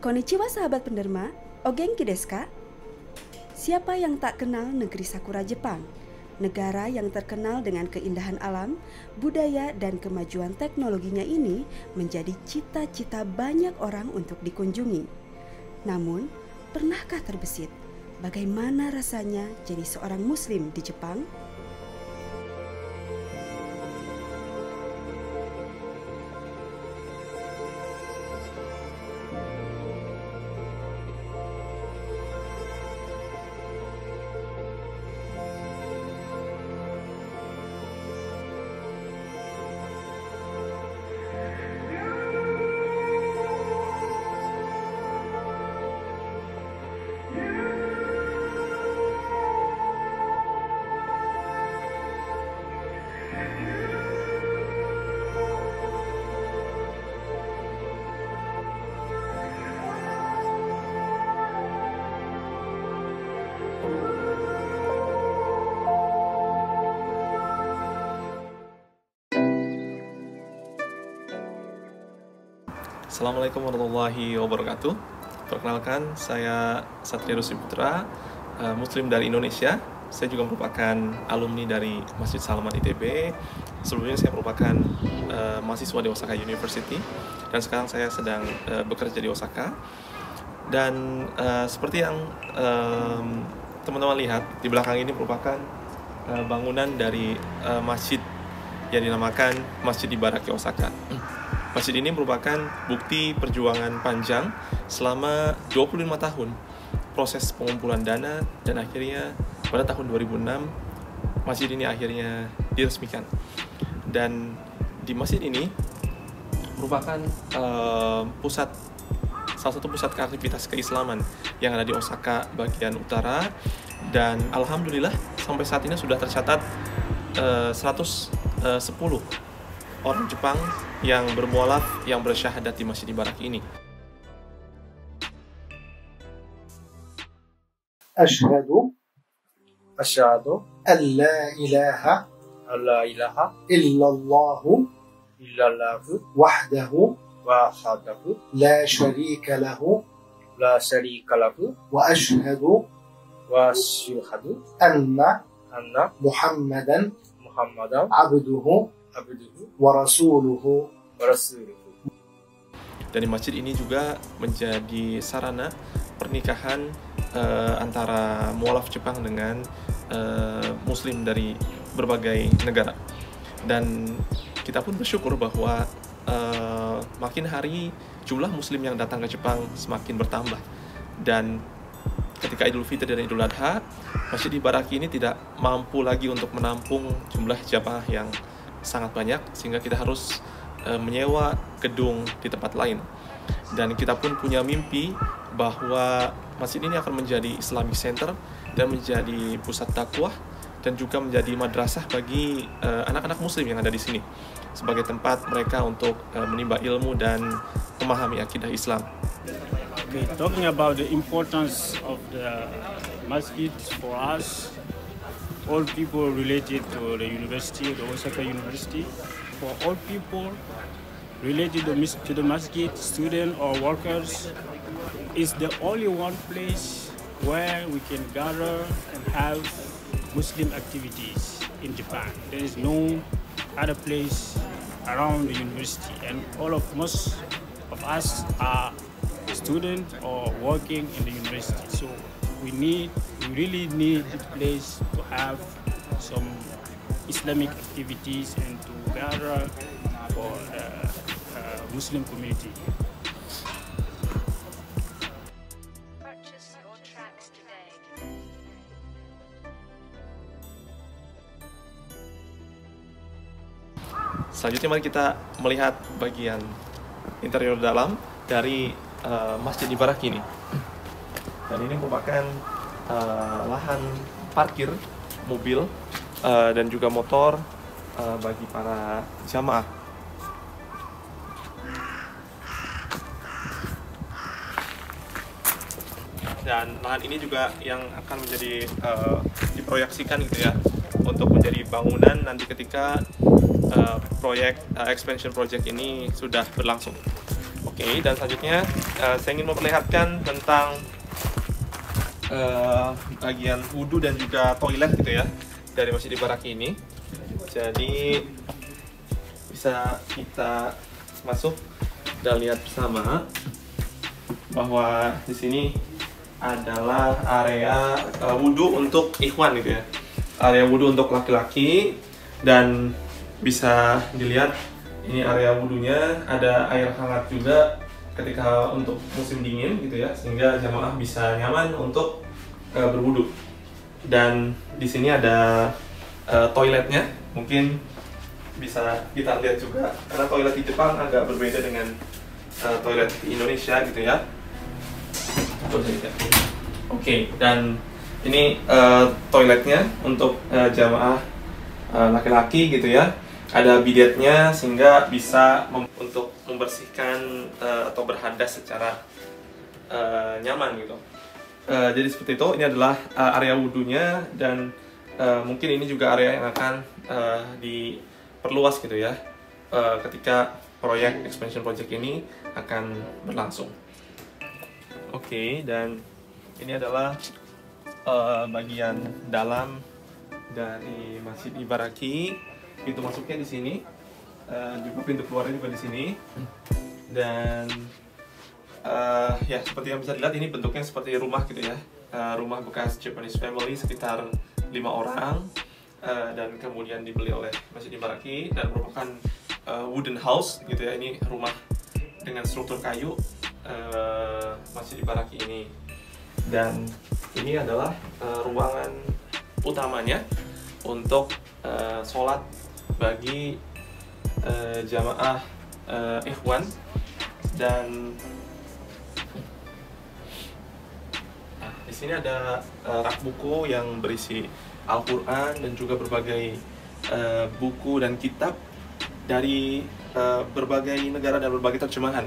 Konnichiwa sahabat penderma, o genki desu ka? Siapa yang tak kenal negeri Sakura Jepang? Negara yang terkenal dengan keindahan alam, budaya, dan kemajuan teknologinya ini menjadi cita-cita banyak orang untuk dikunjungi. Namun, pernahkah terbesit bagaimana rasanya jadi seorang muslim di Jepang? Assalamualaikum warahmatullahi wabarakatuh. Perkenalkan, saya Satria Rusdi Putra, Muslim dari Indonesia. Saya juga merupakan alumni dari Masjid Salman ITB. Sebelumnya saya merupakan mahasiswa di Osaka University, dan sekarang saya sedang bekerja di Osaka. Dan seperti yang teman-teman lihat, di belakang ini merupakan bangunan dari masjid yang dinamakan Masjid Ibaraki Osaka. Masjid ini merupakan bukti perjuangan panjang selama 25 tahun proses pengumpulan dana, dan akhirnya pada tahun 2006 masjid ini akhirnya diresmikan. Dan di masjid ini merupakan salah satu pusat aktivitas keislaman yang ada di Osaka bagian utara, dan alhamdulillah sampai saat ini sudah tercatat 110 orang Jepang yang bermualaf, yang bersyahadat di Masjid Ibaraki ini. Asyhadu an la ilaha illallahu wahdahu la syarika lahu wa asyhadu anna Muhammadan abduhu wa rasuluhu. Dan di masjid ini juga menjadi sarana pernikahan antara mualaf Jepang dengan muslim dari berbagai negara. Dan kita pun bersyukur bahwa makin hari jumlah muslim yang datang ke Jepang semakin bertambah. Dan ketika Idul Fitri dan Idul Adha, Masjid Ibaraki ini tidak mampu lagi untuk menampung jumlah jamaah yang sangat banyak, sehingga kita harus menyewa gedung di tempat lain. Dan kita pun punya mimpi bahwa masjid ini akan menjadi Islamic Center dan menjadi pusat dakwah, dan juga menjadi madrasah bagi anak-anak muslim yang ada di sini, sebagai tempat mereka untuk menimba ilmu dan memahami akidah Islam. Okay, talking about the importance of the masjid for us, all people related to the university, the Osaka University, for all people related to the masjid, students or workers, is the only one place where we can gather and have Muslim activities in Japan. There is no other place around the university, and most of us are students or working in the university. So we really need this place to have some Islamic activities and to gather for the Muslim community. Purchase your tracks today. Selanjutnya mari kita melihat bagian interior dalam dari Masjid Ibaraki ini. Dan ini merupakan lahan parkir mobil dan juga motor bagi para jamaah. Dan lahan ini juga yang akan menjadi diproyeksikan gitu ya, untuk menjadi bangunan nanti ketika proyek expansion project ini sudah berlangsung. Oke, dan selanjutnya saya ingin memperlihatkan tentang bagian wudhu dan juga toilet gitu ya dari Masjid Ibaraki ini. Jadi bisa kita masuk dan lihat bersama bahwa di sini adalah area wudhu untuk ikhwan gitu ya, area wudhu untuk laki-laki, dan bisa dilihat ini area wudhunya ada air hangat juga ketika untuk musim dingin gitu ya, sehingga jamaah bisa nyaman untuk berwudu. Dan di sini ada toiletnya, mungkin bisa kita lihat juga karena toilet di Jepang agak berbeda dengan toilet di Indonesia gitu ya. Oke, dan ini toiletnya untuk jamaah laki-laki gitu ya. Ada bidetnya sehingga bisa untuk membersihkan atau berhadas secara nyaman gitu. Jadi seperti itu, ini adalah area wudhunya, dan mungkin ini juga area yang akan diperluas gitu ya ketika proyek expansion project ini akan berlangsung. Oke, dan ini adalah bagian dalam dari Masjid Ibaraki. Pintu masuknya di sini, juga pintu keluarnya juga di sini, dan ya seperti yang bisa dilihat ini bentuknya seperti rumah gitu ya, rumah bekas Japanese family sekitar 5 orang, dan kemudian dibeli oleh Masjid Ibaraki dan merupakan wooden house gitu ya. Ini rumah dengan struktur kayu Masjid Ibaraki ini, dan ini adalah ruangan utamanya untuk sholat bagi jamaah ikhwan. Dan di sini ada rak buku yang berisi Al-Quran dan juga berbagai buku dan kitab dari berbagai negara dan berbagai terjemahan.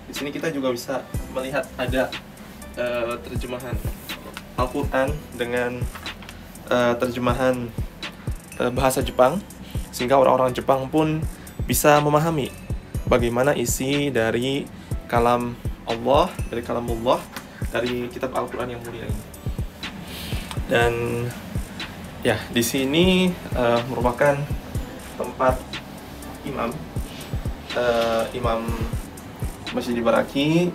Di sini kita juga bisa melihat ada terjemahan Al-Quran dengan terjemahan bahasa Jepang, sehingga orang-orang Jepang pun bisa memahami bagaimana isi dari kalam Allah, dari kalamullah, dari kitab Al-Quran yang mulia ini. Dan ya, di sini merupakan tempat imam Masjid Ibaraki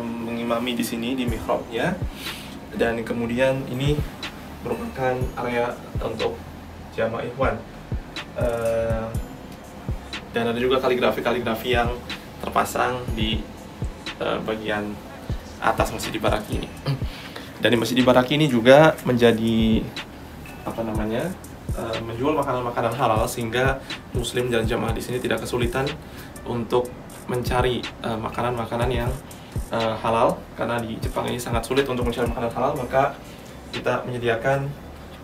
mengimami di sini di mihrabnya, dan kemudian ini merupakan area untuk jamaah ikhwan. Dan ada juga kaligrafi yang terpasang di bagian atas Masjid Ibaraki ini. Dan di Masjid Ibaraki ini juga menjadi menjual makanan-makanan halal, sehingga muslim dan jamaah di sini tidak kesulitan untuk mencari makanan-makanan yang halal, karena di Jepang ini sangat sulit untuk mencari makanan halal. Maka kita menyediakan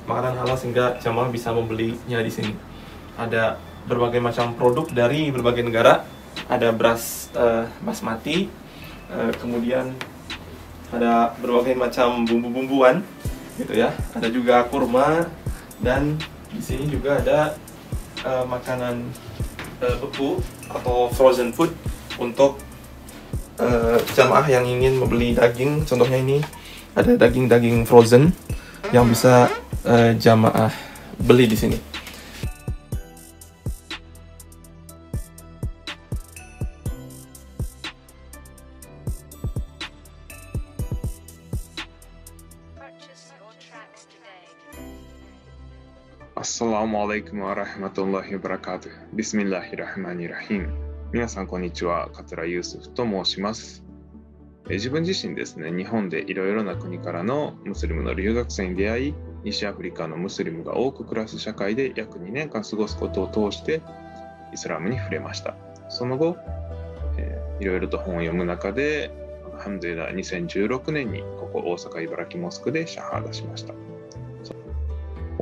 makanan halal sehingga jamaah bisa membelinya di sini. Ada berbagai macam produk dari berbagai negara, ada beras basmati, kemudian ada berbagai macam bumbu-bumbuan gitu ya, ada juga kurma, dan di sini juga ada makanan beku atau frozen food untuk jamaah yang ingin membeli daging. Contohnya ini ada daging-daging frozen yang bisa jamaah beli di sini. Assalamualaikum warahmatullahi wabarakatuh. Bismillahirrahmanirrahim。皆さんこんにちは、桂ユースフと申します。自分自身ですね、日本でいろいろな国からのムスリムの留学生に出会い、西アフリカのムスリムが多く暮らす社会で約2年間過ごすことを通してイスラムに触れました。その後、いろいろと本を読む中で、アルハムドリラ2016年にここ大阪茨城モスクでシャハーダしました。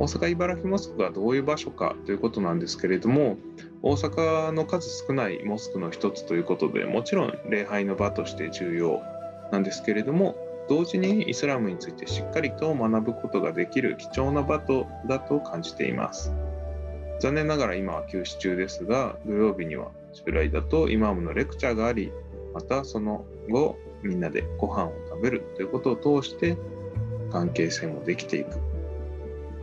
大阪茨城モスクがどういう場所かということなんですけれども、大阪の数少ないモスクの一つということで、もちろん礼拝の場として重要なんですけれども、同時にイスラムについてしっかりと学ぶことができる貴重な場だと感じています。残念ながら今は休止中ですが、土曜日には従来だとイマームのレクチャーがあり、またその後みんなでご飯を食べるということを通して関係性もできていく、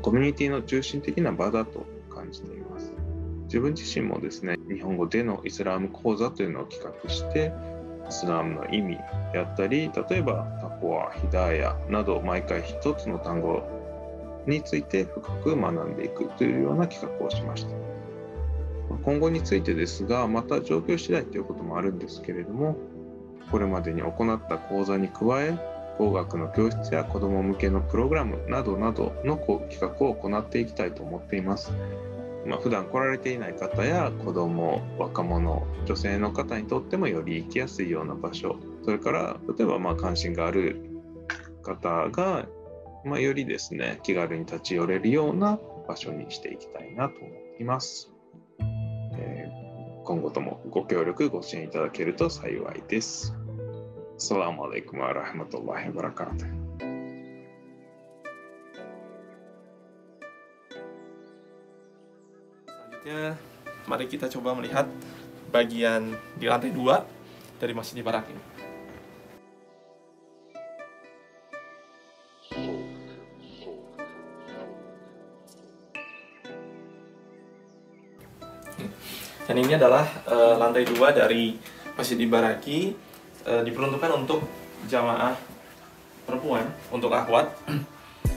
コミュニティの中心的な場だと感じています。自分自身もですね、日本語でのイスラーム講座というのを企画して、イスラームの意味であったり、例えばタコワ、ヒダーヤなど毎回一つの単語について深く学んでいくというような企画をしました。今後についてですが、また状況次第ということもあるんですけれども、これまでに行った講座に加え、語学の教室や子ども向けのプログラムなどなどの企画を行っていきたいと思っています。普段来られていない方や子ども、若者、女性の方にとってもより行きやすいような場所、それから例えば関心がある方が、よりですね、気軽に立ち寄れるような場所にしていきたいなと思っています。今後ともご協力、ご支援いただけると幸いです。アッサラムアライクムワラハマトラヒワバラカート。Selanjutnya, mari kita coba melihat bagian di lantai 2 dari Masjid Ibarak ini. Dan ini adalah lantai 2 dari Masjid Ibaraki, diperuntukkan untuk jamaah perempuan, untuk akhwat.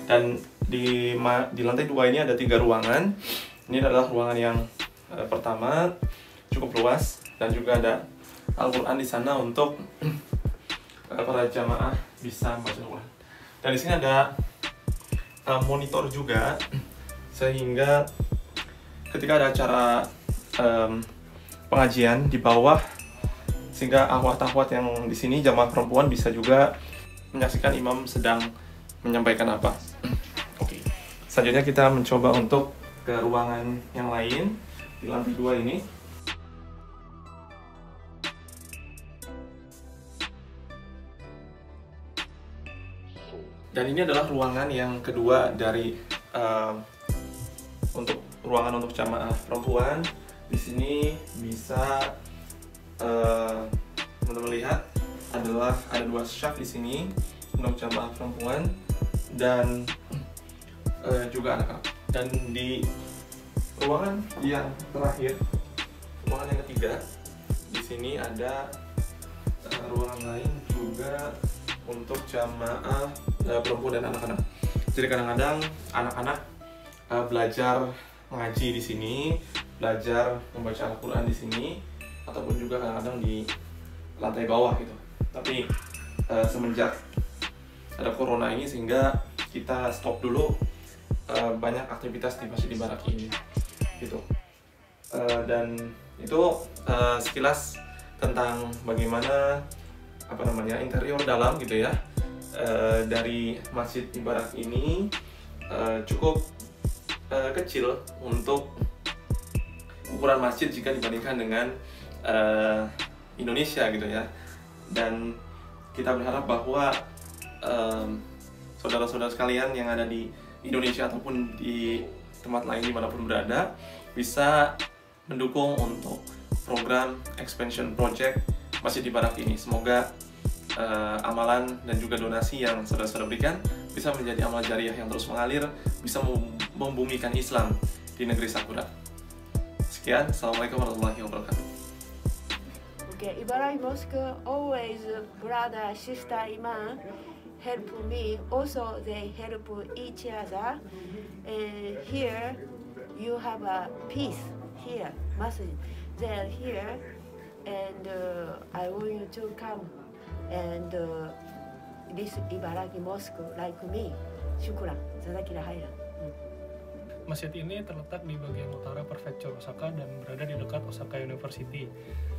Dan di lantai 2 ini ada 3 ruangan. Ini adalah ruangan yang pertama, cukup luas, dan juga ada Al-Quran di sana untuk para jamaah bisa membaca Al-Quran. Dan di sini ada monitor juga, sehingga ketika ada acara pengajian di bawah, sehingga akhwat-akhwat yang di sini jamaah perempuan bisa juga menyaksikan imam sedang menyampaikan apa. Oke. Selanjutnya kita mencoba untuk ke ruangan yang lain di lantai 2 ini. Dan ini adalah ruangan yang kedua dari untuk ruangan untuk jamaah perempuan. Di sini bisa teman-teman lihat ada 2 syaf di sini untuk jamaah perempuan dan juga anak-anak. Dan di ruangan yang terakhir, ruangan yang ketiga, di sini ada ruangan lain juga untuk jamaah perempuan dan anak-anak. Jadi kadang-kadang anak-anak belajar mengaji di sini, belajar membaca Al-Quran di sini, ataupun juga kadang-kadang di lantai bawah gitu. Tapi semenjak ada corona ini, sehingga kita stop dulu banyak aktivitas di Masjid Ibarak ini gitu. Dan itu sekilas tentang bagaimana interior dalam gitu ya dari Masjid Ibarak ini. Cukup kecil untuk ukuran masjid jika dibandingkan dengan Indonesia gitu ya. Dan kita berharap bahwa saudara-saudara sekalian yang ada di Indonesia ataupun di tempat lain dimanapun berada bisa mendukung untuk program expansion project Masjid Ibarak ini. Semoga amalan dan juga donasi yang saudara-saudara berikan bisa menjadi amal jariah yang terus mengalir, bisa membumikan Islam di negeri Sakura. Sekian, Assalamualaikum warahmatullahi wabarakatuh. Okay, Ibaraki Mosque always brother, sister, imam help me. Also, they help each other. And here you have a peace. Here, masjid. They're here, and I want you to come. And this Ibaraki Mosque like me. Syukran. Jazakillah khairan. Masjid ini terletak di bagian utara Prefektur Osaka dan berada di dekat Osaka University.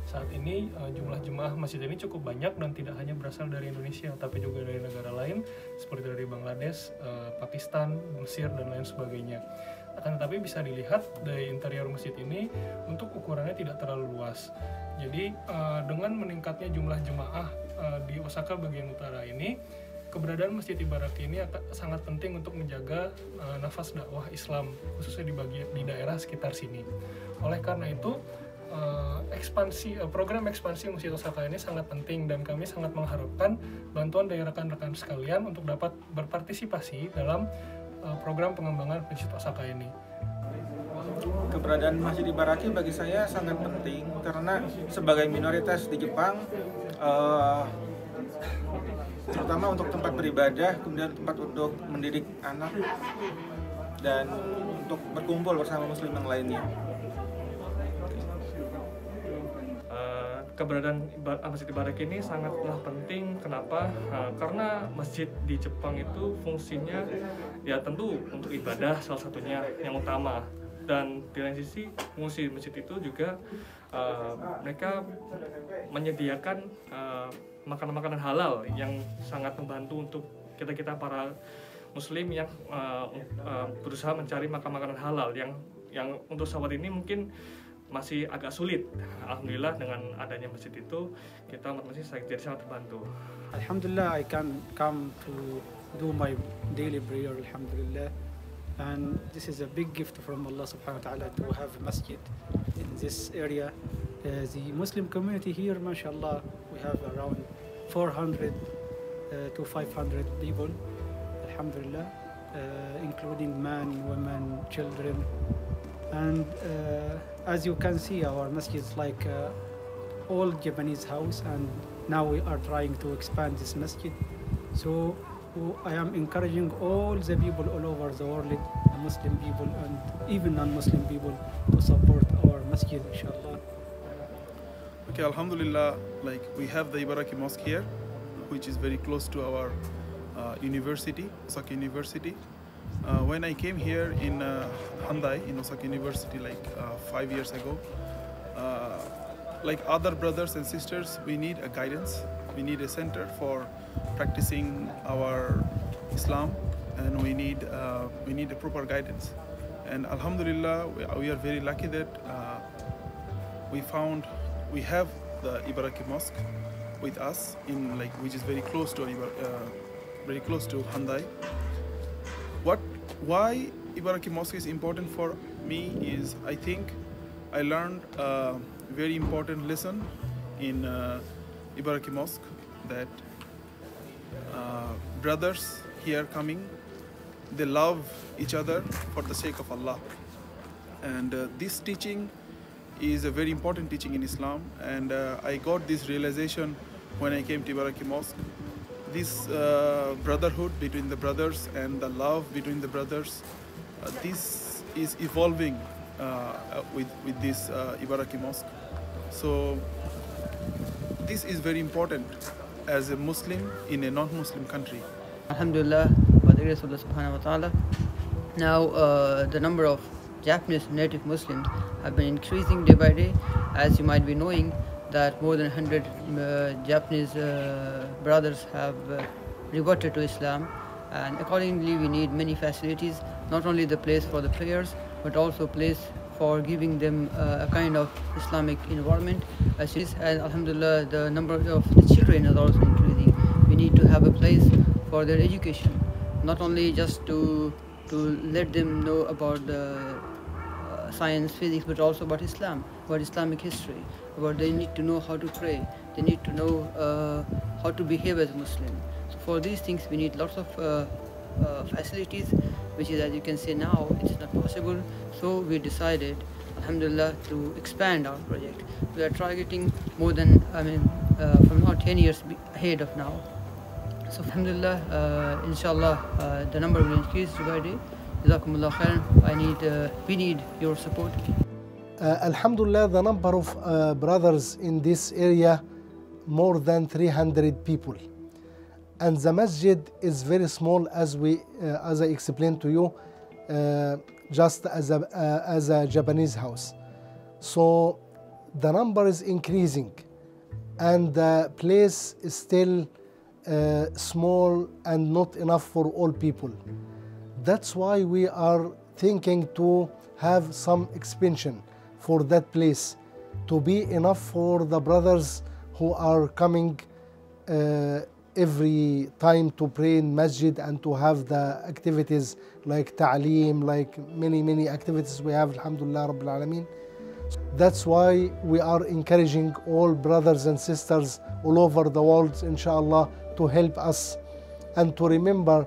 Saat ini jumlah jemaah masjid ini cukup banyak dan tidak hanya berasal dari Indonesia, tapi juga dari negara lain seperti dari Bangladesh, Pakistan, Mesir, dan lain sebagainya. Akan tetapi bisa dilihat dari interior masjid ini untuk ukurannya tidak terlalu luas. Jadi dengan meningkatnya jumlah jemaah di Osaka bagian utara ini, keberadaan Masjid Ibaraki ini sangat penting untuk menjaga nafas dakwah Islam, khususnya di daerah sekitar sini. Oleh karena itu, program ekspansi Masjid Osaka ini sangat penting dan kami sangat mengharapkan bantuan dari rekan-rekan sekalian untuk dapat berpartisipasi dalam program pengembangan Masjid Osaka ini. Keberadaan Masjid Ibaraki bagi saya sangat penting karena sebagai minoritas di Jepang, terutama untuk tempat beribadah, kemudian tempat untuk mendidik anak dan untuk berkumpul bersama muslim yang lainnya. Keberadaan Masjid Ibaraki ini sangatlah penting. Kenapa? Karena masjid di Jepang itu fungsinya ya tentu untuk ibadah salah satunya yang utama. Dan di lain sisi fungsi masjid itu juga mereka menyediakan makanan-makanan halal yang sangat membantu untuk kita para muslim yang berusaha mencari makanan halal yang untuk saat ini mungkin masih agak sulit. Alhamdulillah dengan adanya masjid itu kita masih jadi sangat terbantu. Alhamdulillah, I can come to do my daily prayer, alhamdulillah. And this is a big gift from Allah subhanahu wa ta'ala to have a masjid in this area. The Muslim community here, mashallah, we have around 400 to 500 people, alhamdulillah, including men, women, children. And as you can see, our masjid is like old Japanese house, and now we are trying to expand this masjid. So I am encouraging all the people all over the world, Muslim people and even non-Muslim people, to support our masjid, inshallah. Okay, alhamdulillah, like we have the Ibaraki Mosque here, which is very close to our university, Osaka University. When I came here in Handai, in Osaka University, like 5 years ago, like other brothers and sisters, we need a guidance. We need a center for practicing our Islam, and we need a proper guidance. And alhamdulillah, we are very lucky that we have the Ibaraki Mosque with us in which is very close to Handai. Why Ibaraki Mosque is important for me is I think I learned a very important lesson in Ibaraki Mosque, that brothers here coming, they love each other for the sake of Allah. And this teaching is a very important teaching in Islam, and I got this realization when I came to Ibaraki Mosque. This brotherhood between the brothers and the love between the brothers, this is evolving with this Ibaraki Mosque. So this is very important as a Muslim in a non-Muslim country. Alhamdulillah, by the grace of Allah subhanahu wa ta'ala, now the number of Japanese native Muslims have been increasing day by day. As you might be knowing, that more than 100 Japanese brothers have reverted to Islam, and accordingly we need many facilities, not only the place for the prayers, but also place for giving them a kind of Islamic environment. And alhamdulillah, the number of the children is also increasing. We need to have a place for their education, not only just to let them know about the science, physics, but also about Islam, about Islamic history, about they need to know how to pray, they need to know how to behave as a Muslim. So for these things we need lots of facilities, which is, as you can see now, it is not possible. So we decided, alhamdulillah, to expand our project. We are targeting more than, from now 10 years ahead of now. So alhamdulillah, inshallah, the number will increase by day. Jazakumullah khairan. We need your support. Alhamdulillah, the number of brothers in this area, more than 300 people. And the masjid is very small, as I explained to you, just as a Japanese house. So the number is increasing, and the place is still small and not enough for all people. That's why we are thinking to have some expansion for that place, to be enough for the brothers who are coming every time to pray in masjid, and to have the activities like ta'aleem, like many activities we have, alhamdulillah rabbil alameen. That's why we are encouraging all brothers and sisters all over the world, inshallah, to help us and to remember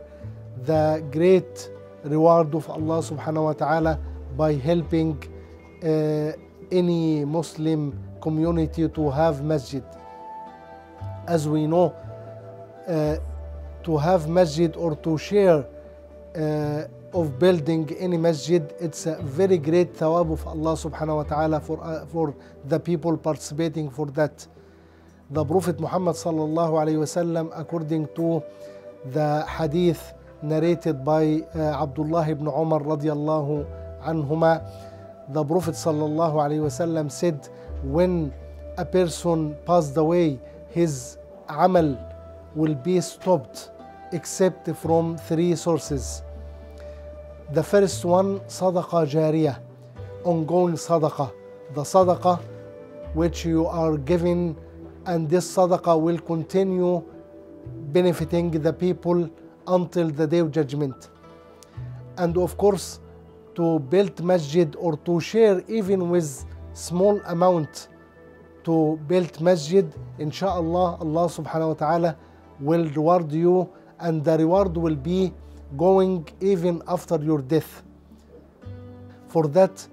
the great reward of Allah subhanahu wa ta'ala by helping any Muslim community to have masjid. As we know, to have masjid or to share of building any masjid, it's a very great thawab of Allah subhanahu wa ta'ala for the people participating for that. The Prophet Muhammad sallallahu alayhi wa sallam, according to the hadith narrated by Abdullah ibn Umar radiyallahu anhuma, the Prophet sallallahu alayhi wa sallam said, when a person passed away, his amal will be stopped except from three sources. The first one, sadaqah jariyah, ongoing sadaqah. The sadaqah which you are giving, and this sadaqah will continue benefiting the people until the day of judgment. And of course, to build masjid or to share even with small amount to build masjid, inshallah, Allah subhanahu wa ta'ala will reward you, and the reward will be going even after your death. For that,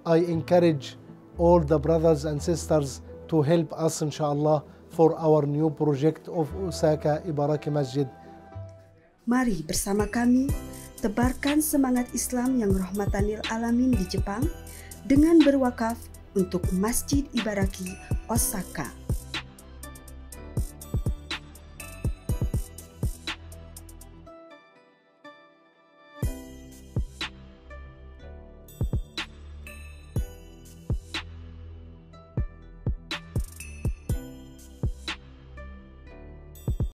I encourage all the brothers and sisters to help us, inshallah, for our new project of Osaka Ibaraki Masjid. Mari bersama kami tebarkan semangat Islam yang rahmatan lil alamin di Jepang dengan berwakaf untuk Masjid Ibaraki Osaka.